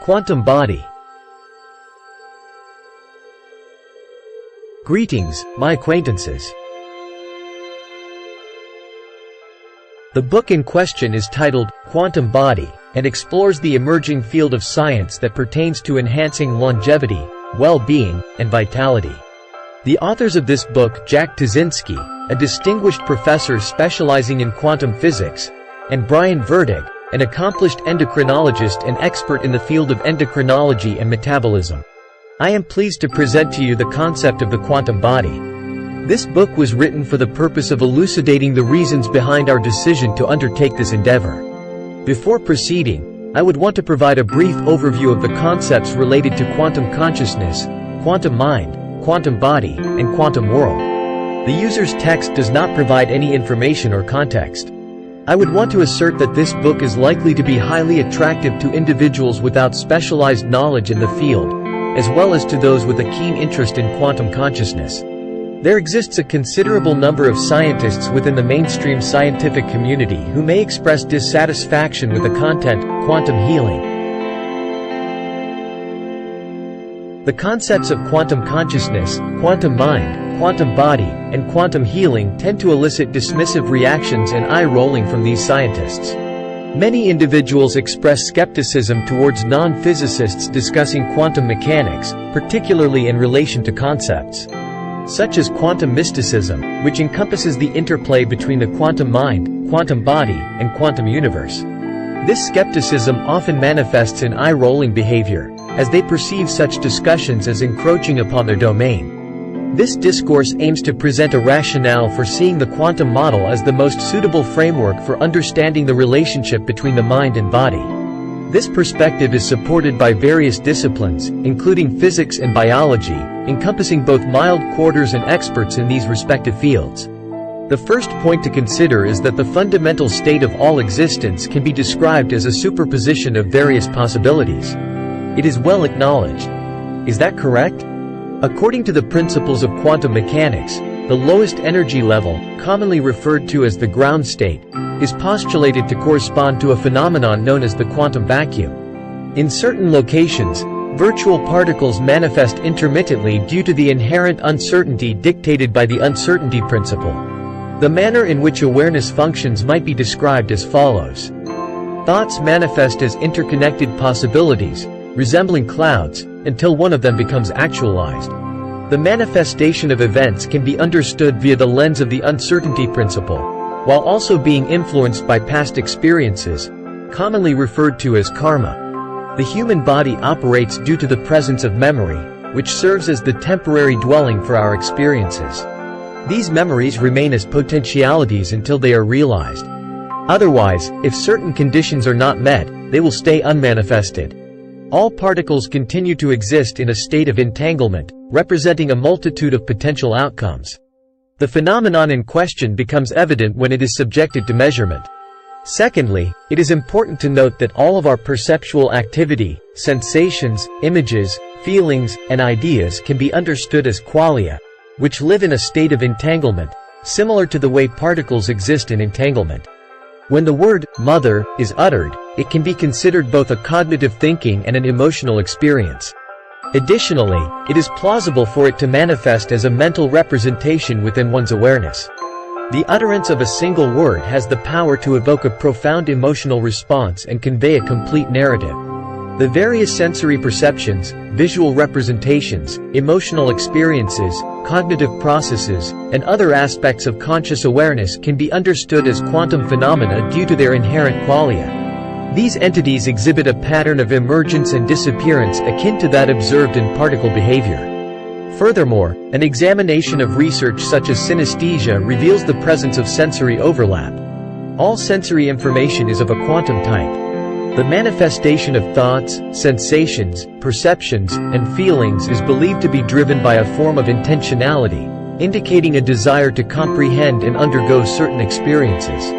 Quantum body. Greetings, my acquaintances. The book in question is titled Quantum Body and explores the emerging field of science that pertains to enhancing longevity, well-being, and vitality. The authors of this book, Jack Tazinski, a distinguished professor specializing in quantum physics, and Brian Verdig, an accomplished endocrinologist and expert in the field of endocrinology and metabolism. I am pleased to present to you the concept of the quantum body. This book was written for the purpose of elucidating the reasons behind our decision to undertake this endeavor. Before proceeding, I would want to provide a brief overview of the concepts related to quantum consciousness, quantum mind, quantum body, and quantum world. The user's text does not provide any information or context. I would want to assert that this book is likely to be highly attractive to individuals without specialized knowledge in the field, as well as to those with a keen interest in quantum consciousness. There exists a considerable number of scientists within the mainstream scientific community who may express dissatisfaction with the content, quantum healing. The concepts of quantum consciousness, quantum mind, quantum body, and quantum healing tend to elicit dismissive reactions and eye-rolling from these scientists. Many individuals express skepticism towards non-physicists discussing quantum mechanics, particularly in relation to concepts such as quantum mysticism, which encompasses the interplay between the quantum mind, quantum body, and quantum universe. This skepticism often manifests in eye-rolling behavior, as they perceive such discussions as encroaching upon their domain. This discourse aims to present a rationale for seeing the quantum model as the most suitable framework for understanding the relationship between the mind and body. This perspective is supported by various disciplines, including physics and biology, encompassing both mild quarters and experts in these respective fields. The first point to consider is that the fundamental state of all existence can be described as a superposition of various possibilities. It is well acknowledged. Is that correct? According to the principles of quantum mechanics, the lowest energy level, commonly referred to as the ground state, is postulated to correspond to a phenomenon known as the quantum vacuum. In certain locations, virtual particles manifest intermittently due to the inherent uncertainty dictated by the uncertainty principle. The manner in which awareness functions might be described as follows. Thoughts manifest as interconnected possibilities, resembling clouds, until one of them becomes actualized. The manifestation of events can be understood via the lens of the uncertainty principle, while also being influenced by past experiences, commonly referred to as karma. The human body operates due to the presence of memory, which serves as the temporary dwelling for our experiences. These memories remain as potentialities until they are realized. Otherwise, if certain conditions are not met, they will stay unmanifested. All particles continue to exist in a state of entanglement, representing a multitude of potential outcomes. The phenomenon in question becomes evident when it is subjected to measurement. Secondly, it is important to note that all of our perceptual activity, sensations, images, feelings, and ideas can be understood as qualia, which live in a state of entanglement, similar to the way particles exist in entanglement. When the word mother is uttered, it can be considered both a cognitive thinking and an emotional experience. Additionally, it is plausible for it to manifest as a mental representation within one's awareness. The utterance of a single word has the power to evoke a profound emotional response and convey a complete narrative. The various sensory perceptions, visual representations, emotional experiences, cognitive processes, and other aspects of conscious awareness can be understood as quantum phenomena due to their inherent qualia. These entities exhibit a pattern of emergence and disappearance akin to that observed in particle behavior. Furthermore, an examination of research such as synesthesia reveals the presence of sensory overlap. All sensory information is of a quantum type. The manifestation of thoughts, sensations, perceptions, and feelings is believed to be driven by a form of intentionality, indicating a desire to comprehend and undergo certain experiences.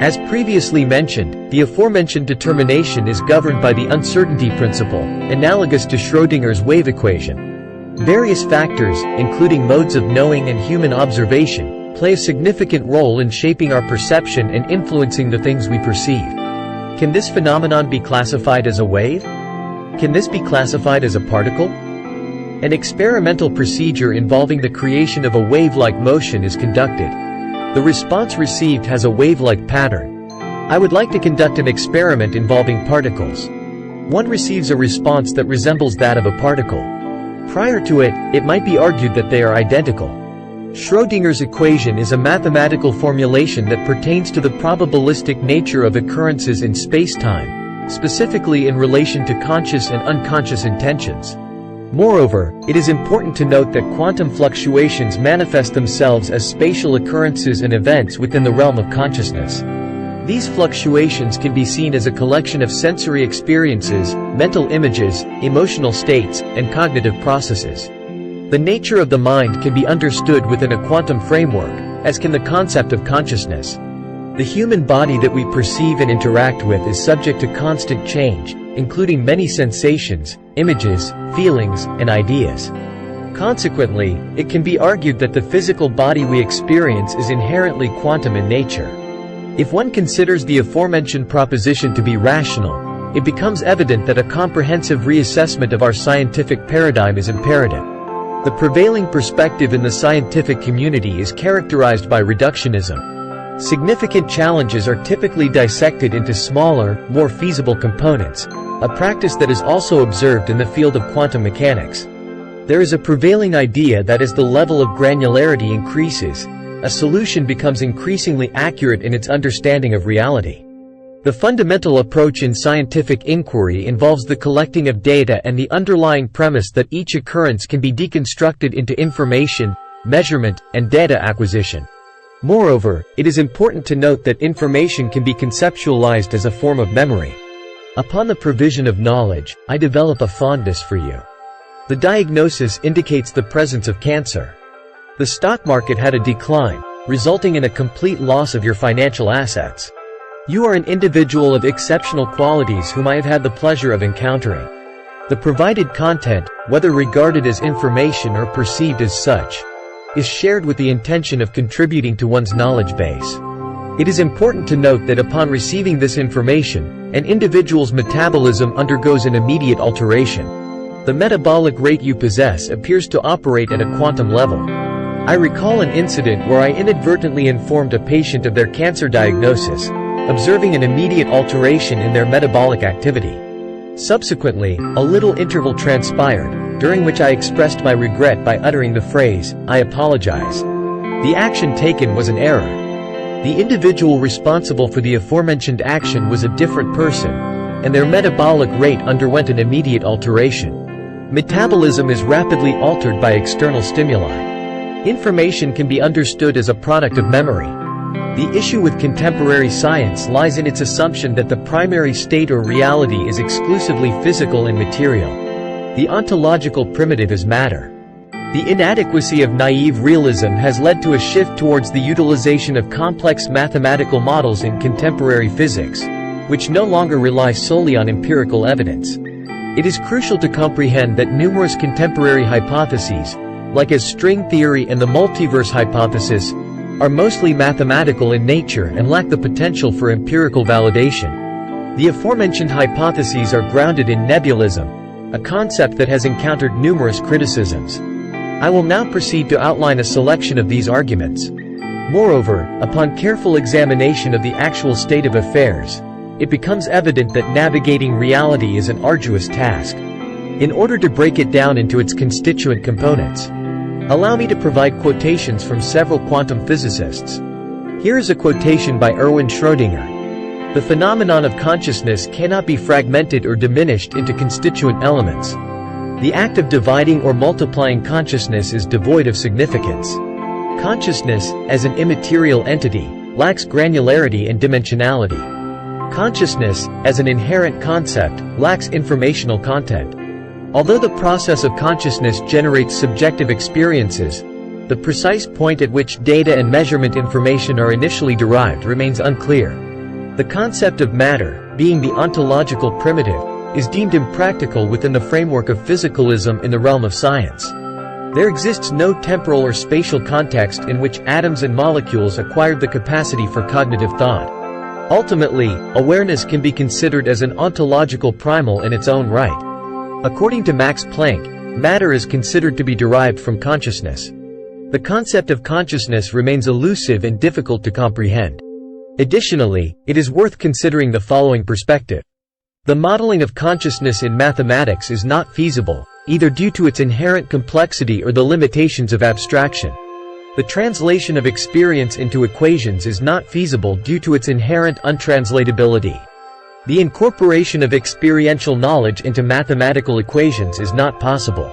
As previously mentioned, the aforementioned determination is governed by the uncertainty principle, analogous to Schrödinger's wave equation. Various factors, including modes of knowing and human observation, play a significant role in shaping our perception and influencing the things we perceive. Can this phenomenon be classified as a wave? Can this be classified as a particle? An experimental procedure involving the creation of a wave-like motion is conducted. The response received has a wave-like pattern. I would like to conduct an experiment involving particles. One receives a response that resembles that of a particle. Prior to it, it might be argued that they are identical. Schrödinger's equation is a mathematical formulation that pertains to the probabilistic nature of occurrences in space-time, specifically in relation to conscious and unconscious intentions. Moreover, it is important to note that quantum fluctuations manifest themselves as spatial occurrences and events within the realm of consciousness. These fluctuations can be seen as a collection of sensory experiences, mental images, emotional states, and cognitive processes. The nature of the mind can be understood within a quantum framework, as can the concept of consciousness. The human body that we perceive and interact with is subject to constant change, including many sensations, images, feelings, and ideas. Consequently, it can be argued that the physical body we experience is inherently quantum in nature. If one considers the aforementioned proposition to be rational, it becomes evident that a comprehensive reassessment of our scientific paradigm is imperative. The prevailing perspective in the scientific community is characterized by reductionism. Significant challenges are typically dissected into smaller, more feasible components, a practice that is also observed in the field of quantum mechanics. There is a prevailing idea that as the level of granularity increases, a solution becomes increasingly accurate in its understanding of reality. The fundamental approach in scientific inquiry involves the collecting of data and the underlying premise that each occurrence can be deconstructed into information, measurement, and data acquisition. Moreover, it is important to note that information can be conceptualized as a form of memory. Upon the provision of knowledge, I develop a fondness for you. The diagnosis indicates the presence of cancer. The stock market had a decline, resulting in a complete loss of your financial assets. You are an individual of exceptional qualities whom I have had the pleasure of encountering. The provided content, whether regarded as information or perceived as such, is shared with the intention of contributing to one's knowledge base. It is important to note that upon receiving this information, an individual's metabolism undergoes an immediate alteration. The metabolic rate you possess appears to operate at a quantum level. I recall an incident where I inadvertently informed a patient of their cancer diagnosis, observing an immediate alteration in their metabolic activity. Subsequently, a little interval transpired, during which I expressed my regret by uttering the phrase, "I apologize." The action taken was an error. The individual responsible for the aforementioned action was a different person, and their metabolic rate underwent an immediate alteration. Metabolism is rapidly altered by external stimuli. Information can be understood as a product of memory. The issue with contemporary science lies in its assumption that the primary state or reality is exclusively physical and material. The ontological primitive is matter. The inadequacy of naive realism has led to a shift towards the utilization of complex mathematical models in contemporary physics, which no longer rely solely on empirical evidence. It is crucial to comprehend that numerous contemporary hypotheses, like as string theory and the multiverse hypothesis, are mostly mathematical in nature and lack the potential for empirical validation. The aforementioned hypotheses are grounded in nebulism, a concept that has encountered numerous criticisms. I will now proceed to outline a selection of these arguments. Moreover, upon careful examination of the actual state of affairs, it becomes evident that navigating reality is an arduous task. In order to break it down into its constituent components, allow me to provide quotations from several quantum physicists. Here is a quotation by Erwin Schrödinger. "The phenomenon of consciousness cannot be fragmented or diminished into constituent elements. The act of dividing or multiplying consciousness is devoid of significance. Consciousness, as an immaterial entity, lacks granularity and dimensionality. Consciousness, as an inherent concept, lacks informational content. Although the process of consciousness generates subjective experiences, the precise point at which data and measurement information are initially derived remains unclear. The concept of matter, being the ontological primitive, is deemed impractical within the framework of physicalism in the realm of science. There exists no temporal or spatial context in which atoms and molecules acquired the capacity for cognitive thought. Ultimately, awareness can be considered as an ontological primal in its own right. According to Max Planck, matter is considered to be derived from consciousness. The concept of consciousness remains elusive and difficult to comprehend. Additionally, it is worth considering the following perspective. The modeling of consciousness in mathematics is not feasible, either due to its inherent complexity or the limitations of abstraction. The translation of experience into equations is not feasible due to its inherent untranslatability. The incorporation of experiential knowledge into mathematical equations is not possible.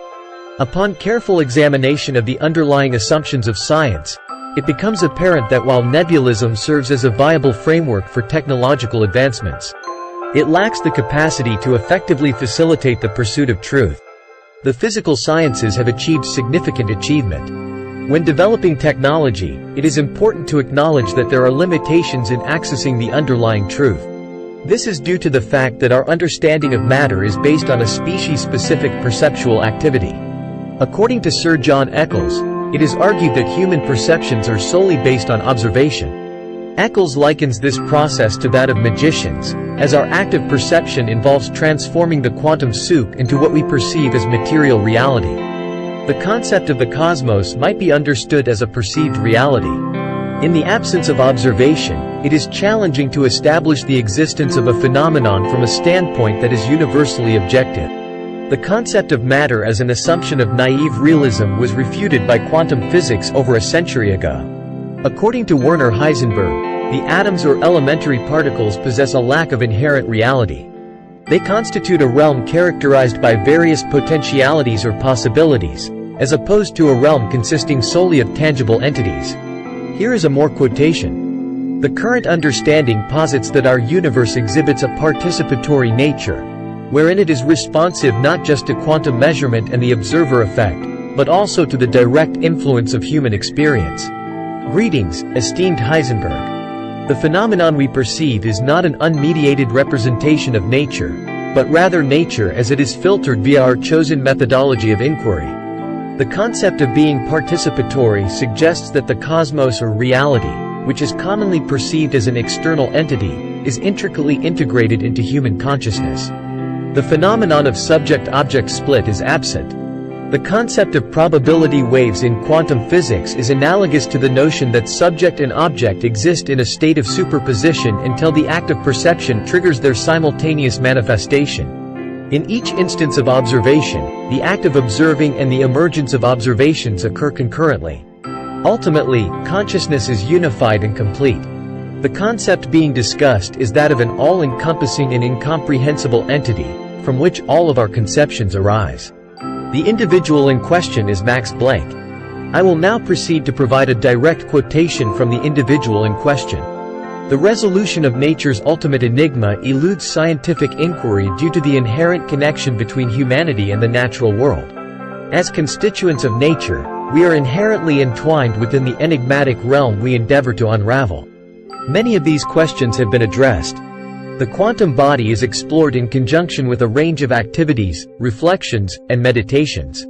Upon careful examination of the underlying assumptions of science, it becomes apparent that while nebulism serves as a viable framework for technological advancements, it lacks the capacity to effectively facilitate the pursuit of truth. The physical sciences have achieved significant achievement. When developing technology, it is important to acknowledge that there are limitations in accessing the underlying truth. This is due to the fact that our understanding of matter is based on a species-specific perceptual activity. According to Sir John Eccles, it is argued that human perceptions are solely based on observation. Eccles likens this process to that of magicians, as our active perception involves transforming the quantum soup into what we perceive as material reality. The concept of the cosmos might be understood as a perceived reality. In the absence of observation, it is challenging to establish the existence of a phenomenon from a standpoint that is universally objective. The concept of matter as an assumption of naive realism was refuted by quantum physics over a century ago. According to Werner Heisenberg, the atoms or elementary particles possess a lack of inherent reality. They constitute a realm characterized by various potentialities or possibilities, as opposed to a realm consisting solely of tangible entities. Here is a more quotation. The current understanding posits that our universe exhibits a participatory nature, wherein it is responsive not just to quantum measurement and the observer effect, but also to the direct influence of human experience. Greetings, esteemed Heisenberg. The phenomenon we perceive is not an unmediated representation of nature, but rather nature as it is filtered via our chosen methodology of inquiry. The concept of being participatory suggests that the cosmos or reality, which is commonly perceived as an external entity, is intricately integrated into human consciousness. The phenomenon of subject-object split is absent. The concept of probability waves in quantum physics is analogous to the notion that subject and object exist in a state of superposition until the act of perception triggers their simultaneous manifestation. In each instance of observation, the act of observing and the emergence of observations occur concurrently. Ultimately, consciousness is unified and complete. The concept being discussed is that of an all-encompassing and incomprehensible entity, from which all of our conceptions arise. The individual in question is Max Planck. I will now proceed to provide a direct quotation from the individual in question. The resolution of nature's ultimate enigma eludes scientific inquiry due to the inherent connection between humanity and the natural world. As constituents of nature, we are inherently entwined within the enigmatic realm we endeavor to unravel. Many of these questions have been addressed. The quantum body is explored in conjunction with a range of activities, reflections, and meditations.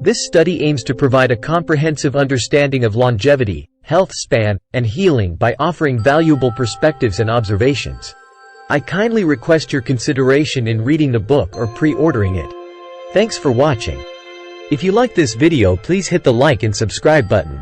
This study aims to provide a comprehensive understanding of longevity, health span, and healing by offering valuable perspectives and observations. I kindly request your consideration in reading the book or pre-ordering it. Thanks for watching. If you like this video, please hit the like and subscribe button.